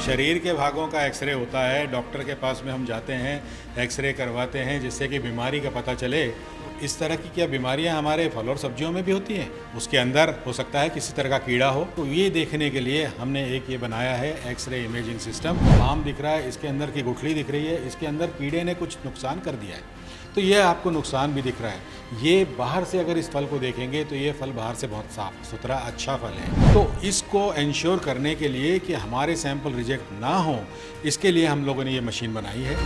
शरीर के भागों का एक्सरे होता है। डॉक्टर के पास में हम जाते हैं, एक्सरे करवाते हैं जिससे कि बीमारी का पता चले। इस तरह की क्या बीमारियां हमारे फल और सब्जियों में भी होती हैं? उसके अंदर हो सकता है किसी तरह का कीड़ा हो। तो ये देखने के लिए हमने एक ये बनाया है एक्सरे इमेजिंग सिस्टम। आम दिख रहा है, इसके अंदर की गुठली दिख रही है, इसके अंदर कीड़े ने कुछ नुकसान कर दिया है। तो ये आपको नुकसान भी दिख रहा है। ये बाहर से अगर इस फल को देखेंगे तो ये फल बाहर से बहुत साफ सुथरा अच्छा फल है। तो इसको इंश्योर करने के लिए कि हमारे सैंपल रिजेक्ट ना हो, इसके लिए हम लोगों ने ये मशीन बनाई है।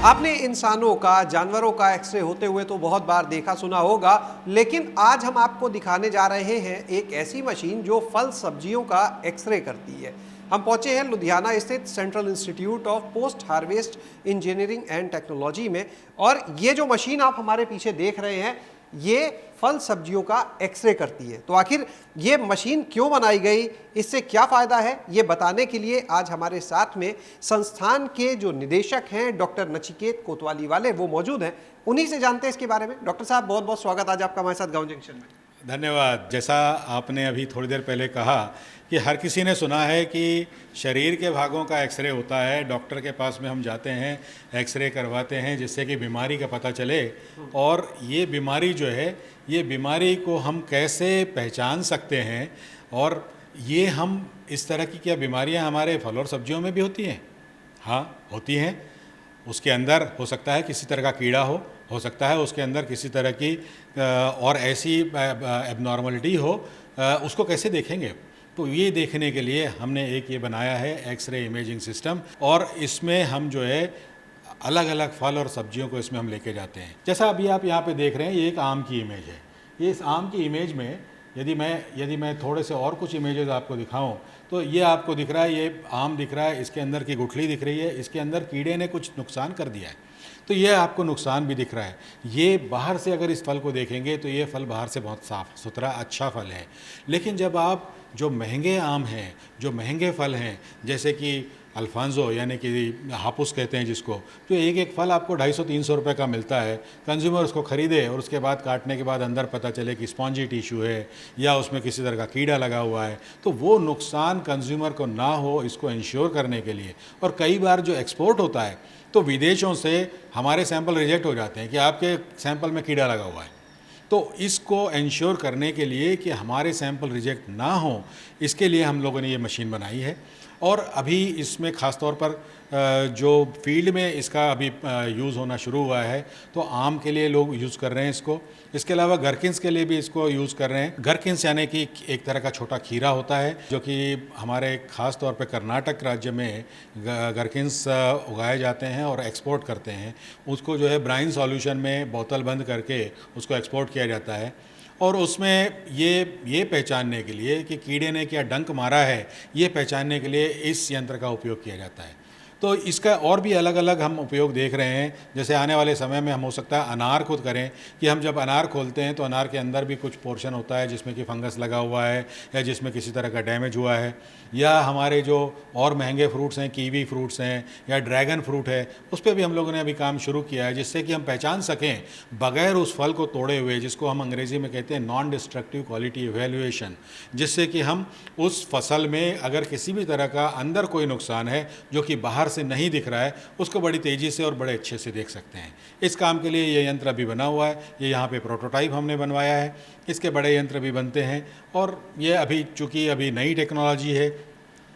आपने इंसानों का, जानवरों का एक्सरे होते हुए तो बहुत बार देखा सुना होगा, लेकिन आज हम आपको दिखाने जा रहे हैं एक ऐसी मशीन जो फल सब्जियों का एक्सरे करती है। हम पहुंचे हैं लुधियाना स्थित central institute of post harvest engineering and technology में, और ये जो मशीन आप हमारे पीछे देख रहे हैं ये फल सब्जियों का एक्सरे करती है। तो आखिर ये मशीन क्यों बनाई गई, इससे क्या फ़ायदा है, ये बताने के लिए आज हमारे साथ में संस्थान के जो निदेशक हैं डॉक्टर नचिकेत कोतवाली वाले वो मौजूद हैं। उन्हीं से जानते हैं इसके बारे में। डॉक्टर साहब, बहुत बहुत स्वागत आज आपका हमारे साथ गाँव जंक्शन में। धन्यवाद। जैसा आपने अभी थोड़ी देर पहले कहा कि हर किसी ने सुना है कि शरीर के भागों का एक्सरे होता है। डॉक्टर के पास में हम जाते हैं, एक्सरे करवाते हैं जिससे कि बीमारी का पता चले। और ये बीमारी जो है, ये बीमारी को हम कैसे पहचान सकते हैं, और ये हम इस तरह की क्या बीमारियां हमारे फल और सब्जियों में भी होती हैं? हाँ, होती हैं। उसके अंदर हो सकता है किसी तरह का कीड़ा हो सकता है उसके अंदर किसी तरह की और ऐसी एबनॉर्मलिटी हो। उसको कैसे देखेंगे? तो ये देखने के लिए हमने एक ये बनाया है एक्सरे इमेजिंग सिस्टम, और इसमें हम जो है अलग अलग फल और सब्जियों को इसमें हम लेके जाते हैं। जैसा अभी आप यहाँ पे देख रहे हैं, ये एक आम की इमेज है। ये इस आम की इमेज में यदि मैं थोड़े से और कुछ इमेजेस आपको दिखाऊं, तो ये आपको दिख रहा है, ये आम दिख रहा है, इसके अंदर की गुठली दिख रही है, इसके अंदर कीड़े ने कुछ नुकसान कर दिया है। तो ये आपको नुकसान भी दिख रहा है। ये बाहर से अगर इस फल को देखेंगे तो ये फल बाहर से बहुत साफ सुथरा अच्छा फल है। लेकिन जब आप जो महंगे आम हैं, जो महंगे फल हैं, जैसे कि अल्फांसो यानी कि हापुस कहते हैं जिसको, जो एक एक फल आपको 250-300 रुपये का मिलता है, कंज्यूमर उसको ख़रीदे और उसके बाद काटने के बाद अंदर पता चले कि स्पॉन्जी टिश्यू है या उसमें किसी तरह का कीड़ा लगा हुआ है, तो वो नुकसान कंज्यूमर को ना हो, इसको इंश्योर करने के लिए। और कई बार जो एक्सपोर्ट होता है तो विदेशों से हमारे सैंपल रिजेक्ट हो जाते हैं कि आपके सैंपल में कीड़ा लगा हुआ है। तो इसको इंश्योर करने के लिए कि हमारे सैंपल रिजेक्ट ना हो, इसके लिए हम लोगों ने ये मशीन बनाई है। और अभी इसमें ख़ास तौर पर जो फील्ड में इसका अभी यूज़ होना शुरू हुआ है, तो आम के लिए लोग यूज़ कर रहे हैं इसको। इसके अलावा गरकिन्स के लिए भी इसको यूज़ कर रहे हैं। गरकिन्स यानी कि एक तरह का छोटा खीरा होता है, जो कि हमारे ख़ास तौर पे कर्नाटक राज्य में गरकिन्स उगाए जाते हैं और एक्सपोर्ट करते हैं। उसको जो है ब्राइन सॉल्यूशन में बोतल बंद करके उसको एक्सपोर्ट किया जाता है। और उसमें ये पहचानने के लिए कि कीड़े ने क्या डंक मारा है, ये पहचानने के लिए इस यंत्र का उपयोग किया जाता है। तो इसका और भी अलग अलग हम उपयोग देख रहे हैं। जैसे आने वाले समय में हम हो सकता है अनार खुद करें कि हम जब अनार खोलते हैं तो अनार के अंदर भी कुछ पोर्शन होता है जिसमें कि फंगस लगा हुआ है या जिसमें किसी तरह का डैमेज हुआ है। या हमारे जो और महंगे फ्रूट्स हैं, कीवी फ्रूट्स हैं या ड्रैगन फ्रूट है, उस पर भी हम लोगों ने अभी काम शुरू किया है, जिससे कि हम पहचान सकें बगैर उस फल को तोड़े हुए, जिसको हम अंग्रेज़ी में कहते हैं नॉन डिस्ट्रक्टिव क्वालिटी इवैल्यूएशन, जिससे कि हम उस फसल में अगर किसी भी तरह का अंदर कोई नुकसान है जो कि बाहर से नहीं दिख रहा है, उसको बड़ी तेज़ी से और बड़े अच्छे से देख सकते हैं। इस काम के लिए ये यंत्र अभी बना हुआ है। ये यहाँ पे प्रोटोटाइप हमने बनवाया है। इसके बड़े यंत्र भी बनते हैं, और ये अभी चूँकि अभी नई टेक्नोलॉजी है,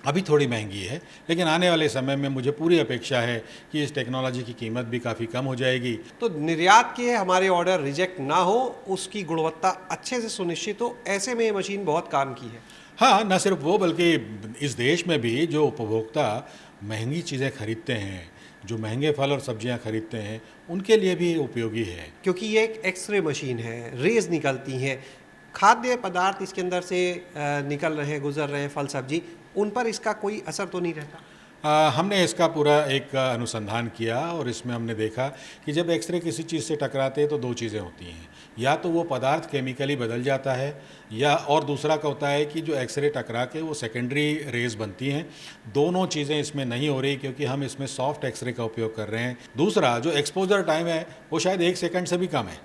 अभी थोड़ी महंगी है, लेकिन आने वाले समय में मुझे पूरी अपेक्षा है कि इस टेक्नोलॉजी की कीमत भी काफ़ी कम हो जाएगी। तो निर्यात के हमारे ऑर्डर रिजेक्ट ना हो, उसकी गुणवत्ता अच्छे से सुनिश्चित हो, ऐसे में ये मशीन बहुत काम की है। हाँ, न सिर्फ वो, बल्कि इस देश में भी जो उपभोक्ता महंगी चीज़ें खरीदते हैं, जो महंगे फल और सब्जियां खरीदते हैं, उनके लिए भी उपयोगी है। क्योंकि ये एक एक्सरे मशीन है, रेज निकलती हैं, खाद्य पदार्थ इसके अंदर से निकल रहे हैं, गुजर रहे हैं, फल सब्जी, उन पर इसका कोई असर तो नहीं रहता? हमने इसका पूरा एक अनुसंधान किया और इसमें हमने देखा कि जब एक्सरे किसी चीज़ से टकराते हैं तो दो चीज़ें होती हैं। या तो वो पदार्थ केमिकली बदल जाता है, या और दूसरा क्या होता है कि जो एक्सरे टकरा के वो सेकेंडरी रेज बनती हैं। दोनों चीज़ें इसमें नहीं हो रही, क्योंकि हम इसमें सॉफ्ट एक्सरे का उपयोग कर रहे हैं। दूसरा, जो एक्सपोजर टाइम है वो शायद 1 सेकंड से भी कम है,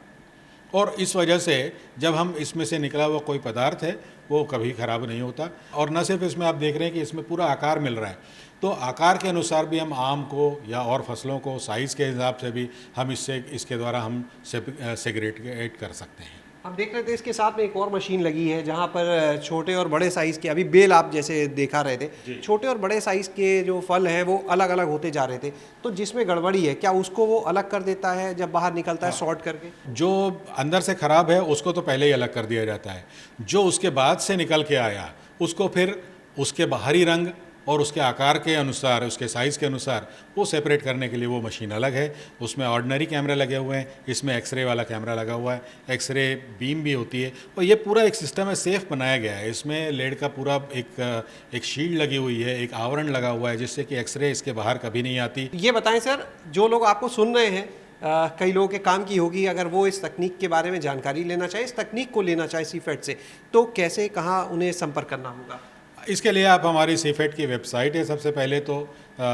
और इस वजह से जब हम इसमें से निकला हुआ कोई पदार्थ है वो कभी ख़राब नहीं होता। और न सिर्फ इसमें आप देख रहे हैं कि इसमें पूरा आकार मिल रहा है, तो आकार के अनुसार भी हम आम को या और फसलों को साइज़ के हिसाब से भी हम इसके द्वारा हम सेग्रेगेट कर सकते हैं। हम देख रहे थे इसके साथ में एक और मशीन लगी है जहाँ पर छोटे और बड़े साइज़ के, अभी बेल आप जैसे दिखा रहे थे, छोटे और बड़े साइज़ के जो फल हैं वो अलग अलग होते जा रहे थे, तो जिसमें गड़बड़ी है क्या उसको वो अलग कर देता है जब बाहर निकलता है सॉर्ट करके? जो अंदर से ख़राब है उसको तो पहले ही अलग कर दिया जाता है, जो उसके बाद से निकल के आया उसको फिर उसके बाहरी रंग और उसके आकार के अनुसार, उसके साइज़ के अनुसार वो सेपरेट करने के लिए वो मशीन अलग है। उसमें ऑर्डिनरी कैमरे लगे हुए हैं, इसमें एक्सरे वाला कैमरा लगा हुआ है, एक्सरे बीम भी होती है और ये पूरा एक सिस्टम है, सेफ़ बनाया गया है। इसमें लेड का पूरा एक शील्ड लगी हुई है, एक आवरण लगा हुआ है जिससे कि एक्सरे इसके बाहर कभी नहीं आती। ये बताएं सर, जो लोग आपको सुन रहे हैं, कई लोगों के काम की होगी, अगर वो इस तकनीक के बारे में जानकारी लेना चाहे, इस तकनीक को लेना चाहे सीफेड से, तो कैसे, कहाँ उन्हें संपर्क करना होगा? इसके लिए आप हमारी सीफेड की वेबसाइट है, सबसे पहले तो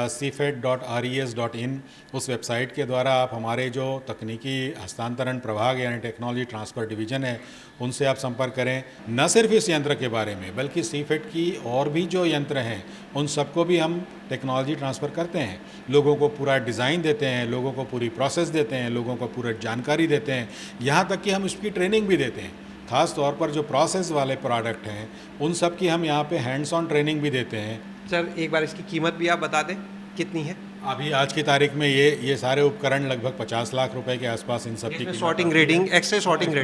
cfed.res.in, उस वेबसाइट के द्वारा आप हमारे जो तकनीकी हस्तांतरण प्रभाग यानी टेक्नोलॉजी ट्रांसफ़र डिवीज़न है उनसे आप संपर्क करें। न सिर्फ इस यंत्र के बारे में बल्कि सीफेड की और भी जो यंत्र हैं उन सबको भी हम टेक्नोलॉजी ट्रांसफ़र करते हैं, लोगों को पूरा डिज़ाइन देते हैं, लोगों को पूरी प्रोसेस देते हैं, लोगों को पूरी जानकारी देते हैं, यहाँ तक कि हम इसकी ट्रेनिंग भी देते हैं। ख़ास तौर पर जो प्रोसेस वाले प्रोडक्ट हैं उन सब की हम यहाँ पे हैंड्स ऑन ट्रेनिंग भी देते हैं। सर एक बार इसकी कीमत भी आप बता दें कितनी है? अभी आज की तारीख में ये सारे उपकरण लगभग 50 लाख रुपए के आसपास इन सब की sorting, grading, x ray sorting,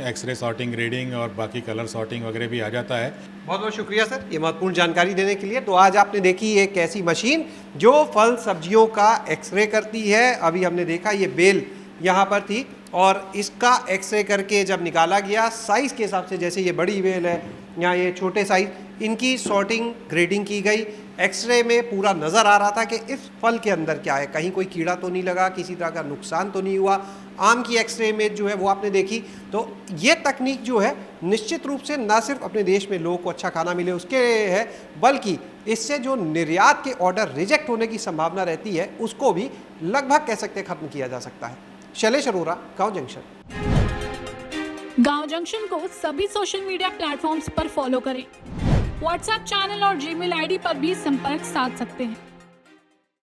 x ray sorting, grading और बाकी कलर सॉर्टिंग वगैरह भी आ जाता है। बहुत बहुत शुक्रिया सर ये महत्वपूर्ण जानकारी देने के लिए। तो आज आपने देखी एक ऐसी मशीन जो फल सब्जियों का एक्सरे करती है। अभी हमने देखा ये बेल यहाँ पर थी और इसका एक्सरे करके जब निकाला गया साइज़ के हिसाब से, जैसे ये बड़ी बेल है या ये छोटे साइज़, इनकी सॉर्टिंग, ग्रेडिंग की गई। एक्सरे में पूरा नज़र आ रहा था कि इस फल के अंदर क्या है, कहीं कोई कीड़ा तो नहीं लगा, किसी तरह का नुकसान तो नहीं हुआ। आम की एक्सरे इमेज जो है वो आपने देखी। तो ये तकनीक जो है निश्चित रूप से न सिर्फ अपने देश में लोगों को अच्छा खाना मिले उसके है, बल्कि इससे जो निर्यात के ऑर्डर रिजेक्ट होने की संभावना रहती है उसको भी लगभग कह सकते हैं खत्म किया जा सकता है। शैलेश अरोरा, गांव जंक्शन। गांव जंक्शन को सभी सोशल मीडिया प्लेटफॉर्म्स पर फॉलो करें। व्हाट्सएप चैनल और जीमेल आईडी पर भी संपर्क साध सकते हैं।